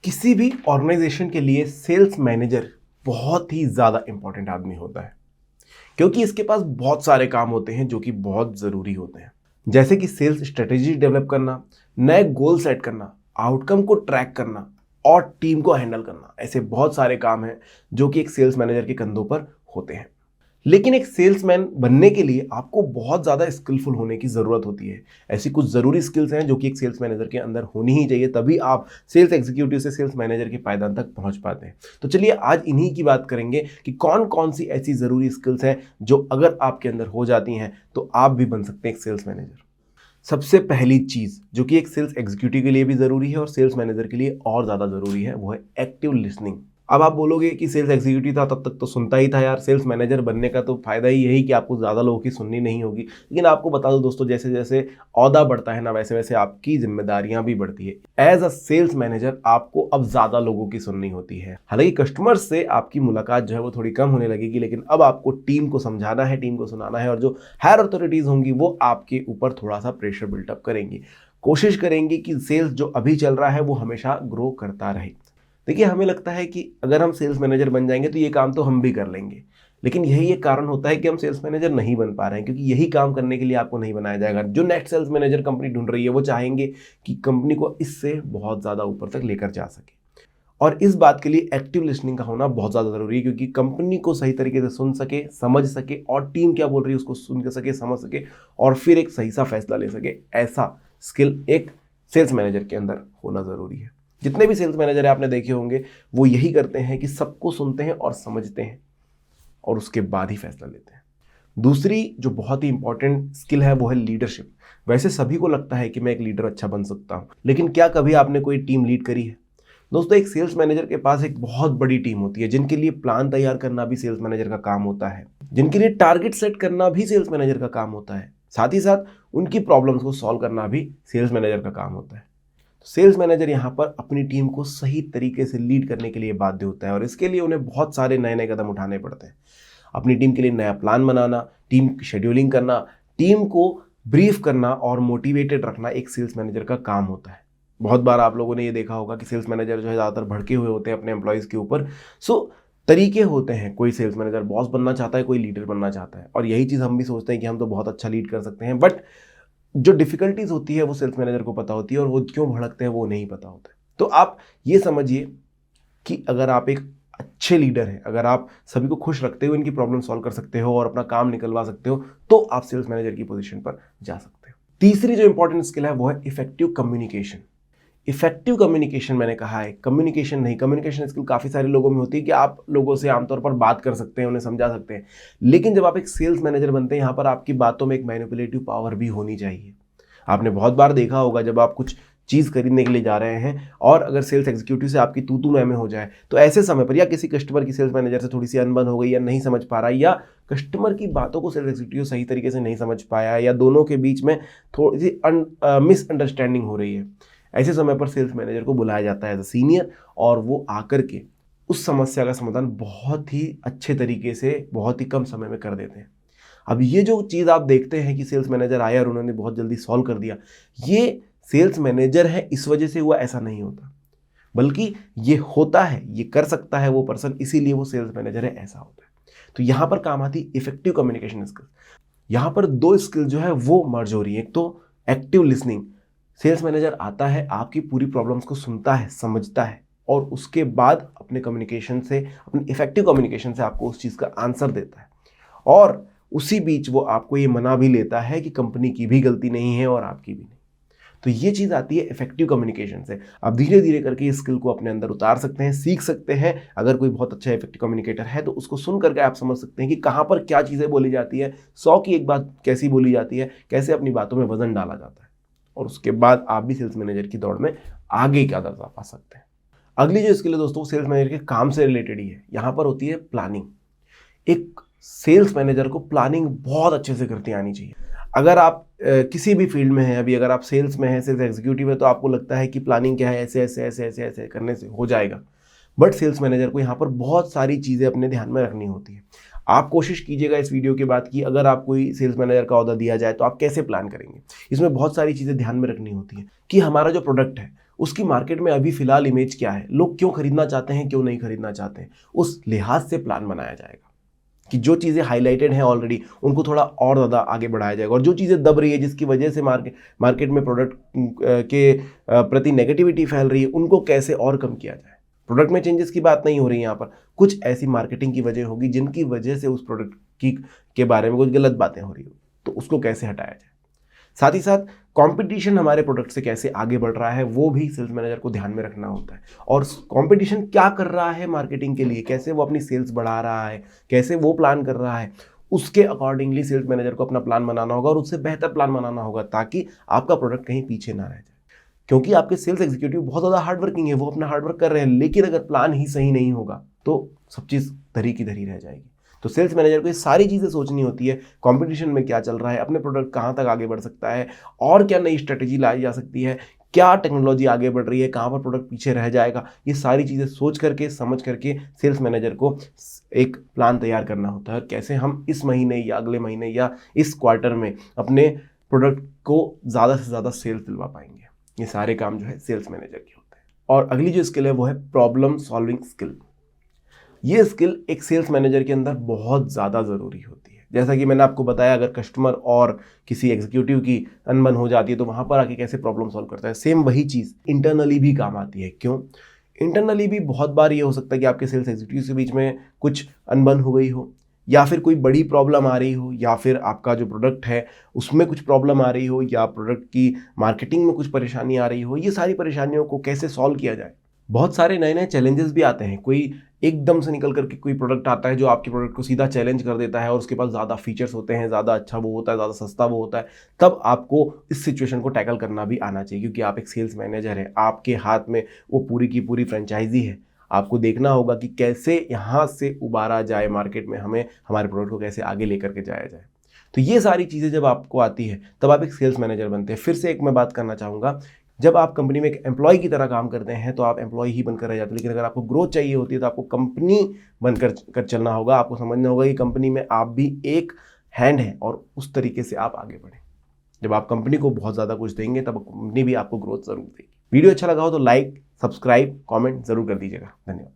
किसी भी ऑर्गेनाइजेशन के लिए सेल्स मैनेजर बहुत ही ज़्यादा इंपॉर्टेंट आदमी होता है, क्योंकि इसके पास बहुत सारे काम होते हैं जो कि बहुत ज़रूरी होते हैं। जैसे कि सेल्स स्ट्रेटेजी डेवलप करना, नए गोल सेट करना, आउटकम को ट्रैक करना और टीम को हैंडल करना। ऐसे बहुत सारे काम हैं जो कि एक सेल्स मैनेजर के कंधों पर होते हैं। लेकिन एक सेल्समैन बनने के लिए आपको बहुत ज़्यादा स्किलफुल होने की ज़रूरत होती है। ऐसी कुछ ज़रूरी स्किल्स हैं जो कि एक सेल्स मैनेजर के अंदर होनी ही चाहिए, तभी आप सेल्स एग्जीक्यूटिव से सेल्स मैनेजर के पायदान तक पहुंच पाते हैं। तो चलिए आज इन्हीं की बात करेंगे कि कौन कौन सी ऐसी ज़रूरी स्किल्स हैं जो अगर आपके अंदर हो जाती हैं तो आप भी बन सकते हैं एक सेल्स मैनेजर। सबसे पहली चीज़ जो कि एक सेल्स एग्जीक्यूटिव के लिए भी ज़रूरी है और सेल्स मैनेजर के लिए और ज़्यादा ज़रूरी है, वो है एक्टिव लिसनिंग। अब आप बोलोगे कि सेल्स एग्जीक्यूटिव था तब तक तो सुनता ही था यार, सेल्स मैनेजर बनने का तो फायदा ही यही कि आपको ज़्यादा लोगों की सुननी नहीं होगी। लेकिन आपको बता दो दोस्तों, जैसे जैसे ओहदा बढ़ता है ना, वैसे वैसे आपकी जिम्मेदारियां भी बढ़ती है। एज अ सेल्स मैनेजर आपको अब ज़्यादा लोगों की सुननी होती है। हालांकि कस्टमर से आपकी मुलाकात जो है वो थोड़ी कम होने लगेगी, लेकिन अब आपको टीम को समझाना है, टीम को सुनाना है, और जो हायर अथॉरिटीज़ होंगी वो आपके ऊपर थोड़ा सा प्रेशर बिल्टअप करेंगी, कोशिश करेंगी कि सेल्स जो अभी चल रहा है वो हमेशा ग्रो करता रहे। देखिए, हमें लगता है कि अगर हम सेल्स मैनेजर बन जाएंगे तो ये काम तो हम भी कर लेंगे, लेकिन यही एक कारण होता है कि हम सेल्स मैनेजर नहीं बन पा रहे हैं, क्योंकि यही काम करने के लिए आपको नहीं बनाया जाएगा। जो नेक्स्ट सेल्स मैनेजर कंपनी ढूंढ रही है वो चाहेंगे कि कंपनी को इससे बहुत ज़्यादा ऊपर तक लेकर जा सके, और इस बात के लिए एक्टिव लिसनिंग का होना बहुत ज़्यादा ज़रूरी है, क्योंकि कंपनी को सही तरीके से सुन सके, समझ सके, और टीम क्या बोल रही है उसको सुन के सके, समझ सके, और फिर एक सही सा फैसला ले सके। ऐसा स्किल एक सेल्स मैनेजर के अंदर होना ज़रूरी है। जितने भी सेल्स मैनेजर आपने देखे होंगे वो यही करते हैं कि सबको सुनते हैं और समझते हैं और उसके बाद ही फैसला लेते हैं। दूसरी जो बहुत ही इंपॉर्टेंट स्किल है वो है लीडरशिप। वैसे सभी को लगता है कि मैं एक लीडर अच्छा बन सकता हूं, लेकिन क्या कभी आपने कोई टीम लीड करी है? दोस्तों, एक सेल्स मैनेजर के पास एक बहुत बड़ी टीम होती है, जिनके लिए प्लान तैयार करना भी सेल्स मैनेजर का काम होता है, जिनके लिए टारगेट सेट करना भी सेल्स मैनेजर का काम होता है, साथ ही साथ उनकी प्रॉब्लम्स को सॉल्व करना भी सेल्स मैनेजर का काम होता है। सेल्स मैनेजर यहाँ पर अपनी टीम को सही तरीके से लीड करने के लिए बाध्य होता है, और इसके लिए उन्हें बहुत सारे नए नए कदम उठाने पड़ते हैं। अपनी टीम के लिए नया प्लान बनाना, टीम की शेड्यूलिंग करना, टीम को ब्रीफ करना और मोटिवेटेड रखना एक सेल्स मैनेजर का काम होता है। बहुत बार आप लोगों ने ये देखा होगा कि सेल्स मैनेजर जो है ज़्यादातर भड़के हुए होते हैं अपने एम्प्लॉयज़ के ऊपर। तरीके होते हैं, कोई सेल्स मैनेजर बॉस बनना चाहता है, कोई लीडर बनना चाहता है, और यही चीज़ हम भी सोचते हैं कि हम तो बहुत अच्छा लीड कर सकते हैं, बट जो डिफिकल्टीज होती है वो सेल्स मैनेजर को पता होती है, और वो क्यों भड़कते हैं वो नहीं पता होता है। तो आप ये समझिए कि अगर आप एक अच्छे लीडर हैं, अगर आप सभी को खुश रखते हुए इनकी प्रॉब्लम सॉल्व कर सकते हो और अपना काम निकलवा सकते हो, तो आप सेल्स मैनेजर की पोजीशन पर जा सकते हो। तीसरी जो इंपॉर्टेंट स्किल है वो है इफेक्टिव कम्युनिकेशन। इफेक्टिव कम्युनिकेशन मैंने कहा है, कम्युनिकेशन नहीं। कम्युनिकेशन स्किल काफ़ी सारे लोगों में होती है कि आप लोगों से आमतौर पर बात कर सकते हैं, उन्हें समझा सकते हैं, लेकिन जब आप एक सेल्स मैनेजर बनते हैं यहाँ पर आपकी बातों में एक मैनिपुलेटिव पावर भी होनी चाहिए। आपने बहुत बार देखा होगा, जब आप कुछ चीज़ खरीदने के लिए जा रहे हैं और अगर सेल्स एग्जीक्यूटिव से आपकी तू मैं हो जाए, तो ऐसे समय पर या किसी कस्टमर की सेल्स मैनेजर से थोड़ी सी अनबन हो गई, या नहीं समझ पा रहा, या कस्टमर की बातों को सेल्स एग्जीक्यूटिव सही तरीके से नहीं समझ पाया, या दोनों के बीच में थोड़ी सी मिसअंडरस्टैंडिंग हो रही है, ऐसे समय पर सेल्स मैनेजर को बुलाया जाता है एज अ सीनियर, और वो आकर के उस समस्या का समाधान बहुत ही अच्छे तरीके से बहुत ही कम समय में कर देते हैं। अब ये जो चीज़ आप देखते हैं कि सेल्स मैनेजर आया और उन्होंने बहुत जल्दी सॉल्व कर दिया, ये सेल्स मैनेजर है इस वजह से हुआ, ऐसा नहीं होता, बल्कि ये होता है, ये कर सकता है वो पर्सन, इसीलिए वो सेल्स मैनेजर है, ऐसा होता है। तो यहाँ पर काम आती इफेक्टिव कम्युनिकेशन स्किल। यहाँ पर दो स्किल जो है वो मर्ज हो रही है। एक तो एक्टिव लिसनिंग, सेल्स मैनेजर आता है, आपकी पूरी प्रॉब्लम्स को सुनता है, समझता है, और उसके बाद अपने कम्युनिकेशन से, अपने इफेक्टिव कम्युनिकेशन से आपको उस चीज़ का आंसर देता है, और उसी बीच वो आपको ये मना भी लेता है कि कंपनी की भी गलती नहीं है और आपकी भी नहीं। तो ये चीज़ आती है इफेक्टिव कम्युनिकेशन से। आप धीरे धीरे करके इस स्किल को अपने अंदर उतार सकते हैं, सीख सकते हैं। अगर कोई बहुत अच्छा इफेक्टिव कम्युनिकेटर है तो उसको सुन करके आप समझ सकते हैं कि कहाँ पर क्या चीज़ें बोली जाती है, 100 की एक बात कैसी बोली जाती है, कैसे अपनी बातों में वजन डाला जाता है, और उसके बाद आप भी सेल्स मैनेजर की दौड़ में आगे का दर्जा पा सकते हैं। अगली जो स्किल है दोस्तों, सेल्स मैनेजर के काम से रिलेटेड ही है। यहाँ पर होती है प्लानिंग। एक सेल्स मैनेजर को प्लानिंग बहुत अच्छे से करती आनी चाहिए। अगर आप किसी भी फील्ड में हैं, अभी अगर आप सेल्स में हैं, सेल्स एग्जीक्यूटिव है, तो आपको लगता है कि प्लानिंग क्या है, ऐसे ऐसे ऐसे ऐसे ऐसे करने से हो जाएगा, बट सेल्स मैनेजर को यहाँ पर बहुत सारी चीज़ें अपने ध्यान में रखनी होती है। आप कोशिश कीजिएगा इस वीडियो के बाद कि अगर आप कोई सेल्स मैनेजर का ऑर्डर दिया जाए तो आप कैसे प्लान करेंगे। इसमें बहुत सारी चीज़ें ध्यान में रखनी होती हैं कि हमारा जो प्रोडक्ट है उसकी मार्केट में अभी फिलहाल इमेज क्या है, लोग क्यों खरीदना चाहते हैं, क्यों नहीं खरीदना चाहते हैं, उस लिहाज से प्लान बनाया जाएगा कि जो चीज़ें हाईलाइटेड हैं ऑलरेडी उनको थोड़ा और ज़्यादा आगे बढ़ाया जाएगा, और जो चीज़ें दब रही है जिसकी वजह से मार्केट में प्रोडक्ट के प्रति नेगेटिविटी फैल रही है उनको कैसे और कम किया जाए। प्रोडक्ट में चेंजेस की बात नहीं हो रही है यहाँ पर, कुछ ऐसी मार्केटिंग की वजह होगी जिनकी वजह से उस प्रोडक्ट के बारे में कुछ गलत बातें हो रही हो, तो उसको कैसे हटाया जाए। साथ ही साथ कंपटीशन हमारे प्रोडक्ट से कैसे आगे बढ़ रहा है वो भी सेल्स मैनेजर को ध्यान में रखना होता है, और कंपटीशन क्या कर रहा है मार्केटिंग के लिए, कैसे वो अपनी सेल्स बढ़ा रहा है, कैसे वो प्लान कर रहा है, उसके अकॉर्डिंगली सेल्स मैनेजर को अपना प्लान बनाना होगा और उससे बेहतर प्लान बनाना होगा ताकि आपका प्रोडक्ट कहीं पीछे ना रह जाए। क्योंकि आपके सेल्स एग्जीक्यूटिव बहुत ज़्यादा हार्ड वर्किंग है, वो अपना हार्ड वर्क कर रहे हैं, लेकिन अगर प्लान ही सही नहीं होगा तो सब चीज़ धरी की धरी रह जाएगी। तो सेल्स मैनेजर को ये सारी चीज़ें सोचनी होती है, कंपटीशन में क्या चल रहा है, अपने प्रोडक्ट कहाँ तक आगे बढ़ सकता है, और क्या नई स्ट्रेटेजी लाई जा सकती है, क्या टेक्नोलॉजी आगे बढ़ रही है, कहाँ पर प्रोडक्ट पीछे रह जाएगा। ये सारी चीज़ें सोच करके समझ करके सेल्स मैनेजर को एक प्लान तैयार करना होता है, कैसे हम इस महीने या अगले महीने या इस क्वार्टर में अपने प्रोडक्ट को ज़्यादा से ज़्यादा सेल्स दिलवा पाएंगे। ये सारे काम जो है सेल्स मैनेजर के होते हैं। और अगली जो स्किल है वो है प्रॉब्लम सॉल्विंग स्किल। ये स्किल एक सेल्स मैनेजर के अंदर बहुत ज़्यादा ज़रूरी होती है। जैसा कि मैंने आपको बताया, अगर कस्टमर और किसी एग्जीक्यूटिव की अनबन हो जाती है तो वहाँ पर आके कैसे प्रॉब्लम सॉल्व करता है, सेम वही चीज़ इंटरनली भी काम आती है। क्यों? इंटरनली भी बहुत बार ये हो सकता है कि आपके सेल्स एग्जीक्यूटिव के बीच में कुछ अनबन हो गई हो, या फिर कोई बड़ी प्रॉब्लम आ रही हो, या फिर आपका जो प्रोडक्ट है उसमें कुछ प्रॉब्लम आ रही हो, या प्रोडक्ट की मार्केटिंग में कुछ परेशानी आ रही हो। ये सारी परेशानियों को कैसे सॉल्व किया जाए। बहुत सारे नए नए चैलेंजेस भी आते हैं, कोई एकदम से निकल करके कोई प्रोडक्ट आता है जो आपके प्रोडक्ट को सीधा चैलेंज कर देता है और उसके पास ज़्यादा फीचर्स होते हैं, ज़्यादा अच्छा वो होता है, ज़्यादा सस्ता वो होता है। तब आपको इस सिचुएशन को टैकल करना भी आना चाहिए, क्योंकि आप एक सेल्स मैनेजर हैं, आपके हाथ में वो पूरी की पूरी फ्रेंचाइजी है। आपको देखना होगा कि कैसे यहाँ से उबारा जाए मार्केट में, हमें हमारे प्रोडक्ट को कैसे आगे लेकर के जाया जाए। तो ये सारी चीज़ें जब आपको आती है तब आप एक सेल्स मैनेजर बनते हैं। फिर से एक मैं बात करना चाहूँगा, जब आप कंपनी में एक एम्प्लॉय की तरह काम करते हैं तो आप एम्प्लॉय ही बनकर रह जाते हैं, लेकिन अगर आपको ग्रोथ चाहिए होती है तो आपको कंपनी बनकर चलना होगा। आपको समझना होगा कि कंपनी में आप भी एक हैंड है और उस तरीके से आप आगे बढ़ें। जब आप कंपनी को बहुत ज़्यादा कुछ देंगे तब कंपनी भी आपको ग्रोथ जरूर देगी। वीडियो अच्छा लगा हो तो लाइक, सब्सक्राइब, कमेंट जरूर कर दीजिएगा। धन्यवाद।